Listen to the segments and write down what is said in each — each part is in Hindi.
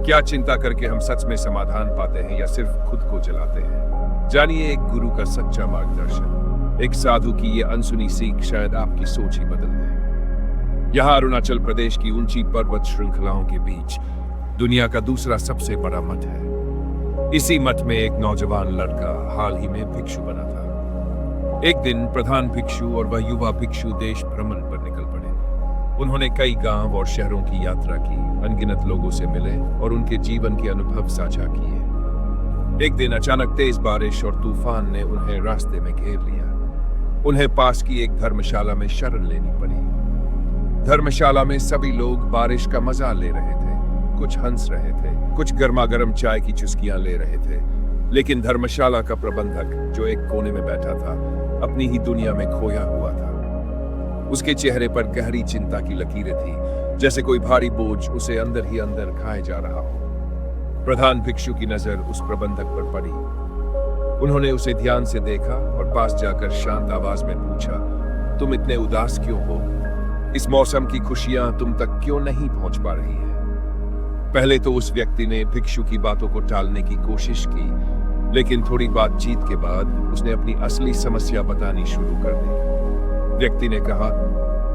क्या चिंता करके हम सच में समाधान पाते हैं या सिर्फ खुद को जलाते हैं? जानिए एक गुरु का सच्चा मार्गदर्शन, एक साधु की ये अनसुनी सीख शायद आपकी सोच ही बदल दे। यहाँ अरुणाचल प्रदेश की ऊंची पर्वत श्रृंखलाओं के बीच दुनिया का दूसरा सबसे बड़ा मठ है। इसी मठ में एक नौजवान लड़का हाल ही में भिक्षु बना था। एक दिन प्रधान भिक्षु और वह युवा भिक्षु देश भ्रमण पर निकल पड़े। उन्होंने कई गांव और शहरों की यात्रा की, अनगिनत लोगों से मिले और उनके जीवन के अनुभव साझा किए। एक दिन अचानक तेज बारिश और तूफान ने उन्हें रास्ते में घेर लिया। उन्हें पास की एक धर्मशाला में शरण लेनी पड़ी। धर्मशाला में सभी लोग बारिश का मजा ले रहे थे, कुछ हंस रहे थे, कुछ गर्मा गर्म चाय की चुस्कियां ले रहे थे। लेकिन धर्मशाला का प्रबंधक, जो एक कोने में बैठा था, अपनी ही दुनिया में खोया हुआ था। उसके चेहरे पर गहरी चिंता की लकीरें थी, जैसे कोई भारी बोझ उसे अंदर ही अंदर खाए जा रहा हो। प्रधान भिक्षु की नजर उस प्रबंधक पर पड़ी। उन्होंने उसे ध्यान से देखा और पास जाकर शांत आवाज में पूछा, तुम इतने उदास क्यों हो? इस मौसम की खुशियां तुम तक क्यों नहीं पहुंच पा रही हैं? पहले तो उस व्यक्ति ने भिक्षु की बातों को टालने की कोशिश की, लेकिन थोड़ी बातचीत के बाद उसने अपनी असली समस्या बतानी शुरू कर दी। व्यक्ति ने कहा,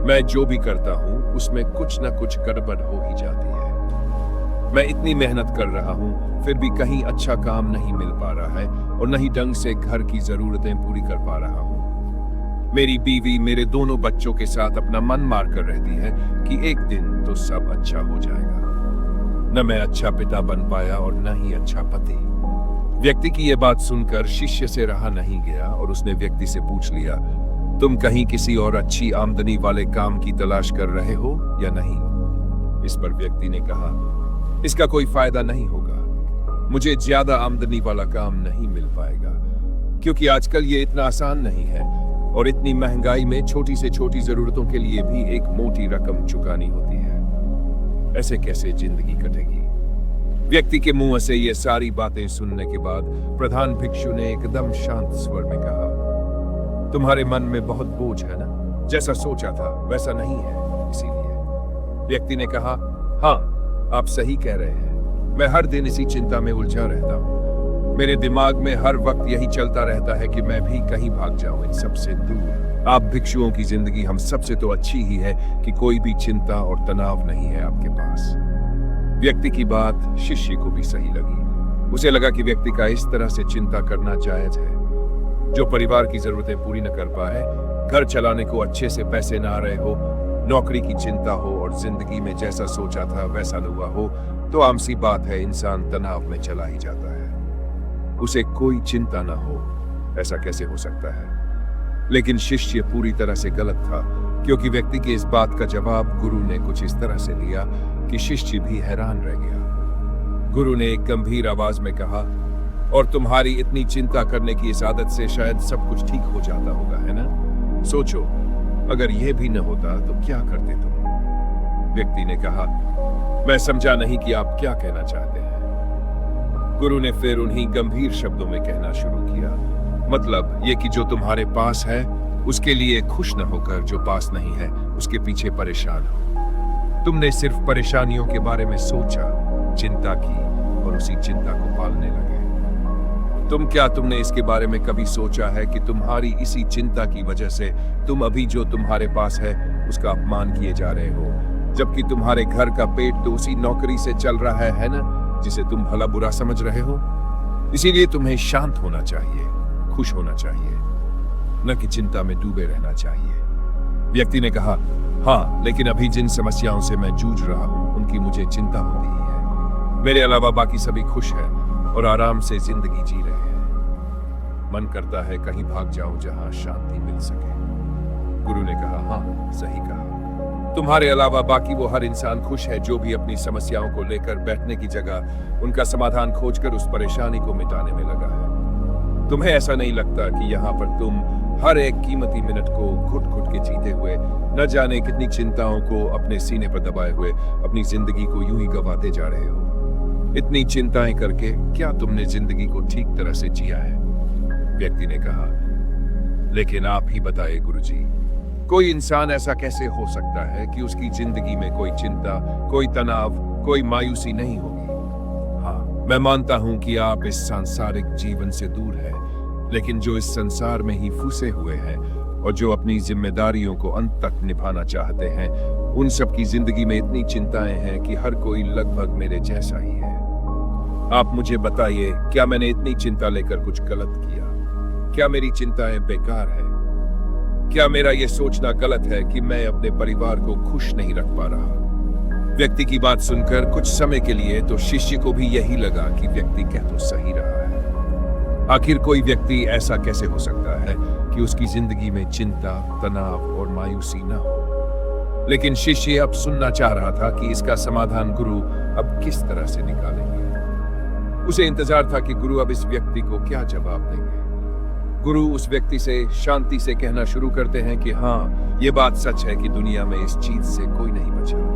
मैं जो भी करता हूं उसमें कुछ न कुछ गड़बड़ हो ही जाती है। मैं इतनी मेहनत कर रहा हूं, फिर भी कहीं अच्छा काम नहीं मिल पा रहा है और न ही ढंग से घर की जरूरतें पूरी कर पा रहा हूं। मेरी बीवी मेरे दोनों बच्चों के साथ अपना मन मार कर रहती है कि एक दिन तो सब अच्छा हो जाएगा। न मैं अच्छा पिता बन पाया और न ही अच्छा पति। व्यक्ति की यह बात सुनकर शिष्य से रहा नहीं गया और उसने व्यक्ति से पूछ लिया, तुम कहीं किसी और अच्छी आमदनी वाले काम की तलाश कर रहे हो या नहीं? इस पर व्यक्ति ने कहा, इसका कोई फायदा नहीं होगा। मुझे ज्यादा आमदनी वाला काम नहीं मिल पाएगा, क्योंकि आजकल ये इतना आसान नहीं है और इतनी महंगाई में छोटी से छोटी जरूरतों के लिए भी एक मोटी रकम चुकानी होती है। ऐसे कैसे जिंदगी कटेगी? व्यक्ति के मुंह से ये सारी बातें सुनने के बाद प्रधान भिक्षु ने एकदम शांत स्वर में कहा, तुम्हारे मन में बहुत बोझ है ना? जैसा सोचा था वैसा नहीं है, इसीलिए। व्यक्ति ने कहा, हाँ, आप सही कह रहे हैं। मैं हर दिन इसी चिंता में उलझा रहता हूँ। मेरे दिमाग में हर वक्त यही चलता रहता है कि मैं भी कहीं भाग जाऊं इन सबसे दूर। आप भिक्षुओं की जिंदगी हम सबसे तो अच्छी ही है कि कोई भी चिंता और तनाव नहीं है आपके पास। व्यक्ति की बात शिष्य को भी सही लगी। उसे लगा कि व्यक्ति का इस तरह से चिंता करना जायज है। जो परिवार की जरूरतें पूरी न कर पाए, घर चलाने को अच्छे से पैसे ना आ रहे हो, नौकरी की चिंता हो और जिंदगी में जैसा सोचा था वैसा न हुआ हो, तो आम सी बात है इंसान तनाव में चला ही जाता है। उसे कोई चिंता ना हो, ऐसा कैसे हो सकता है? लेकिन शिष्य पूरी तरह से गलत था, क्योंकि व्यक्ति की इस बात का जवाब गुरु ने कुछ इस तरह से दिया कि शिष्य भी हैरान रह गया। गुरु ने एक गंभीर आवाज में कहा, और तुम्हारी इतनी चिंता करने की इस आदत से शायद सब कुछ ठीक हो जाता होगा, है ना? सोचो, अगर यह भी न होता तो क्या करते तुम? व्यक्ति ने कहा, मैं समझा नहीं कि आप क्या कहना चाहते हैं। गुरु ने फिर उन्हीं गंभीर शब्दों में कहना शुरू किया, मतलब ये कि जो तुम्हारे पास है उसके लिए खुश न होकर जो पास नहीं है उसके पीछे परेशान हो। तुमने सिर्फ परेशानियों के बारे में सोचा, चिंता की और उसी चिंता को पालने लगे। तुमने इसके बारे में कभी सोचा है कि तुम्हारी इसी चिंता की वजह से तुम अभी जो तुम्हारे पास है उसका अपमान किए जा रहे हो, जबकि तुम्हारे घर का पेट तो उसी नौकरी से चल रहा है ना, जिसे तुम भला बुरा समझ रहे हो? इसीलिए तुम्हें शांत होना चाहिए, खुश होना चाहिए, न कि चिंता में डूबे रहना चाहिए। व्यक्ति ने कहा, हाँ, लेकिन अभी जिन समस्याओं से मैं जूझ रहा हूं उनकी मुझे चिंता होती ही है। मेरे अलावा बाकी सभी खुश हैं और आराम से जिंदगी जी रहे हैं। मन करता है कहीं भाग जाऊं जहां शांति मिल सके। गुरु ने कहा, हाँ, सही कहा। तुम्हारे अलावा बाकी वो हर इंसान खुश है जो भी अपनी समस्याओं को लेकर बैठने की जगह उनका समाधान खोजकर उस परेशानी को मिटाने में लगा है। तुम्हें ऐसा नहीं लगता कि यहाँ पर तुम हर एक कीमती मिनट को घुट घुट के जीते हुए, न जाने कितनी चिंताओं को अपने सीने पर दबाए हुए अपनी जिंदगी को यूं ही गंवाते जा रहे हो? इतनी चिंताएं करके क्या तुमने जिंदगी को ठीक तरह से जिया है? व्यक्ति ने कहा, लेकिन आप ही बताइए गुरुजी, कोई इंसान ऐसा कैसे हो सकता है कि उसकी जिंदगी में कोई चिंता, कोई तनाव, कोई मायूसी नहीं होगी? मैं मानता हूं कि आप इस सांसारिक जीवन से दूर हैं, लेकिन जो इस संसार में ही फंसे हुए हैं और जो अपनी जिम्मेदारियों को अंत तक निभाना चाहते हैं, उन सब की जिंदगी में इतनी चिंताएं हैं कि हर कोई लगभग मेरे जैसा ही है। आप मुझे बताइए, क्या मैंने इतनी चिंता लेकर कुछ गलत किया? क्या मेरी चिंताएं बेकार है? क्या मेरा यह सोचना गलत है कि मैं अपने परिवार को खुश नहीं रख पा रहा? व्यक्ति की बात सुनकर कुछ समय के लिए तो शिष्य को भी यही लगा कि व्यक्ति कह तो सही रहा है। आखिर कोई व्यक्ति ऐसा कैसे हो सकता है कि उसकी जिंदगी में चिंता, तनाव और मायूसी न हो? लेकिन शिष्य अब सुनना चाह रहा था कि इसका समाधान गुरु अब किस तरह से निकालेंगे। उसे इंतजार था कि गुरु अब इस व्यक्ति को क्या जवाब देंगे। गुरु उस व्यक्ति से शांति से कहना शुरू करते हैं कि हाँ, ये बात सच है कि दुनिया में इस चीज से कोई नहीं बचा।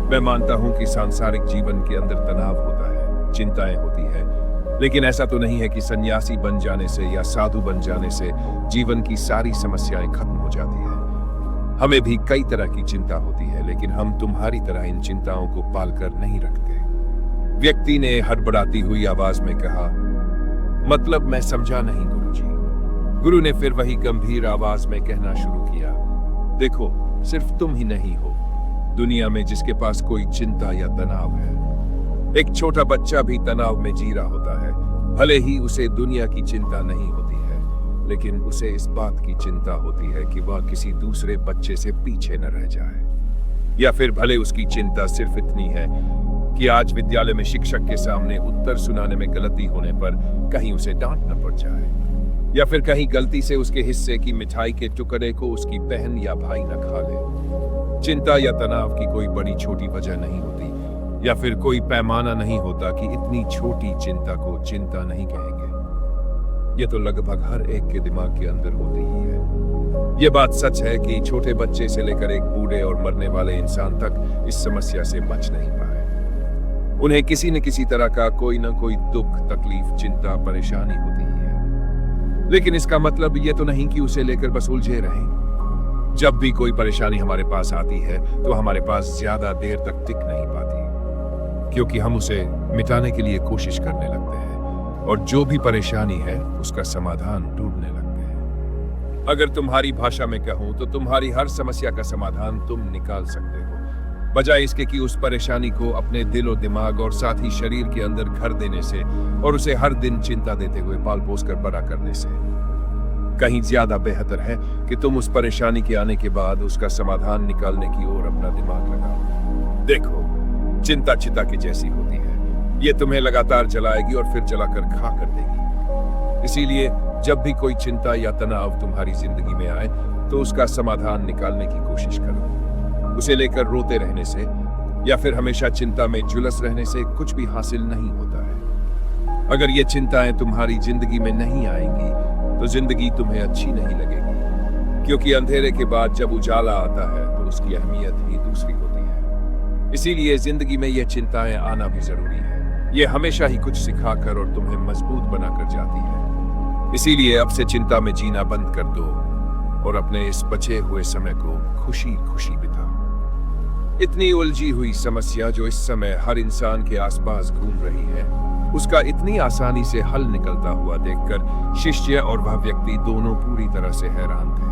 मैं मानता हूं कि सांसारिक जीवन के अंदर तनाव होता है, चिंताएं होती है, लेकिन ऐसा तो नहीं है कि सन्यासी बन जाने से या साधु बन जाने से जीवन की सारी समस्याएं खत्म हो जाती है। हमें भी कई तरह की चिंता होती है, लेकिन हम तुम्हारी तरह इन चिंताओं को पालकर नहीं रखते। व्यक्ति ने हड़बड़ाती हुई आवाज में कहा, मतलब मैं समझा नहीं गुरुजी। गुरु ने फिर वही गंभीर आवाज में कहना शुरू किया, देखो, सिर्फ तुम ही नहीं हो दुनिया में जिसके पास कोई चिंता या तनाव है। एक छोटा बच्चा भी तनाव में जी रहा होता है। भले ही उसे दुनिया की चिंता नहीं होती है, लेकिन उसे इस बात की चिंता होती है कि वह किसी दूसरे बच्चे से पीछे न रह जाए। या फिर भले उसकी चिंता सिर्फ इतनी है कि आज विद्यालय में शिक्षक के सामने उत्तर सुनाने में गलती होने पर कहीं उसे डांट न पड़ जाए, या फिर कहीं गलती से उसके हिस्से की मिठाई के टुकड़े को उसकी बहन या भाई न खा ले। चिंता या तनाव की कोई बड़ी छोटी वजह नहीं होती, या फिर कोई पैमाना नहीं होता कि इतनी छोटी चिंता को चिंता नहीं कहेंगे। यह तो लगभग हर एक के दिमाग के अंदर होती ही है। यह बात सच है कि छोटे बच्चे से लेकर एक बूढ़े और मरने वाले इंसान तक इस समस्या से बच नहीं पाए। उन्हें किसी न किसी तरह का कोई न कोई दुख, तकलीफ, चिंता, परेशानी होती ही है। लेकिन इसका मतलब यह तो नहीं कि उसे लेकर बस उलझे रहें। जब भी कोई परेशानी हमारे पास आती है तो हमारे पास ज्यादा देर तक टिक नहीं पाती, क्योंकि हम उसे मिटाने के लिए कोशिश करने लगते हैं और जो भी परेशानी है उसका समाधान ढूंढने लगते हैं। अगर तुम्हारी भाषा में कहूं तो तुम्हारी हर समस्या का समाधान तुम निकाल सकते हो, बजाय इसके कि उस परेशानी को अपने दिल और दिमाग और साथ ही शरीर के अंदर घर देने से और उसे हर दिन चिंता देते हुए पाल पोस कर बड़ा करने से। कहीं ज्यादा बेहतर है कि तुम उस परेशानी के आने के बाद उसका समाधान निकालने की ओर अपना दिमाग लगाओ। देखो, चिंता चिता की जैसी होती है, ये तुम्हें लगातार जलाएगी और फिर जलाकर खा कर देगी। इसीलिए जब भी कोई चिंता या तनाव तुम्हारी जिंदगी में आए तो उसका समाधान निकालने की कोशिश करो। उसे लेकर रोते रहने से या फिर हमेशा चिंता में झुलस रहने से कुछ भी हासिल नहीं होता है। अगर ये चिंताएं तुम्हारी जिंदगी में नहीं आएंगी तो जिंदगी तुम्हें अच्छी नहीं लगेगी, क्योंकि अंधेरे के बाद जब उजाला आता है तो उसकी अहमियत ही दूसरी होती है। इसीलिए जिंदगी में ये चिंताएं आना भी जरूरी है। ये हमेशा ही कुछ सिखाकर और तुम्हें मजबूत बनाकर जाती है। इसीलिए अब से चिंता में जीना बंद कर दो और अपने इस बचे हुए समय को खुशी खुशी बिताओ। इतनी उलझी हुई समस्या जो इस समय हर इंसान के आसपास घूम रही है, उसका इतनी आसानी से हल निकलता हुआ देखकर शिष्य और वह व्यक्ति दोनों पूरी तरह से हैरान थे।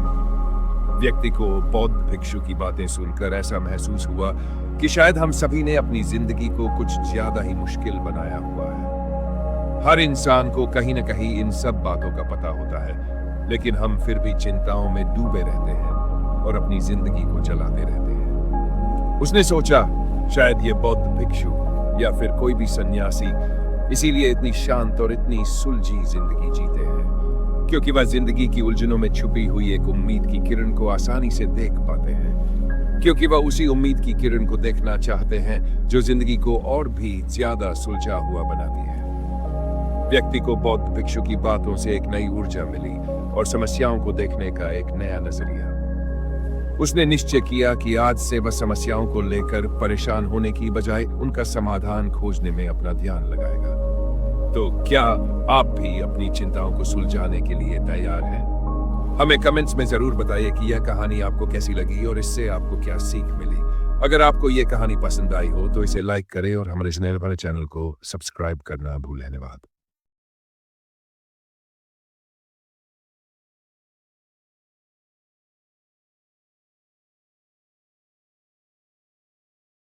व्यक्ति को बौद्ध भिक्षु की बातें सुनकर ऐसा महसूस हुआ कि शायद हम सभी ने अपनी जिंदगी को कुछ ज्यादा ही मुश्किल बनाया हुआ है। हर इंसान को कहीं न कहीं इन सब बातों का पता होता है, लेकिन हम फिर भी चिंताओं में डूबे रहते हैं और अपनी जिंदगी को जलाते रहते हैं। उसने सोचा, शायद ये बौद्ध भिक्षु या फिर कोई भी सन्यासी इसीलिए इतनी शांत और इतनी सुलझी जिंदगी जीते हैं, क्योंकि वह जिंदगी की उलझनों में छुपी हुई एक उम्मीद की किरण को आसानी से देख पाते हैं, क्योंकि वह उसी उम्मीद की किरण को देखना चाहते हैं जो जिंदगी को और भी ज्यादा सुलझा हुआ बनाती है। व्यक्ति को बौद्ध भिक्षु की बातों से एक नई ऊर्जा मिली और समस्याओं को देखने का एक नया नजरिया। उसने निश्चय किया कि आज से वह समस्याओं को लेकर परेशान होने की बजाय उनका समाधान खोजने में अपना ध्यान लगाएगा। तो क्या आप भी अपनी चिंताओं को सुलझाने के लिए तैयार हैं? हमें कमेंट्स में जरूर बताइए कि यह कहानी आपको कैसी लगी और इससे आपको क्या सीख मिली। अगर आपको ये कहानी पसंद आई हो तो इसे लाइक करें और हमारे इस नए वाले चैनल को सब्सक्राइब करना भूलें। धन्यवाद।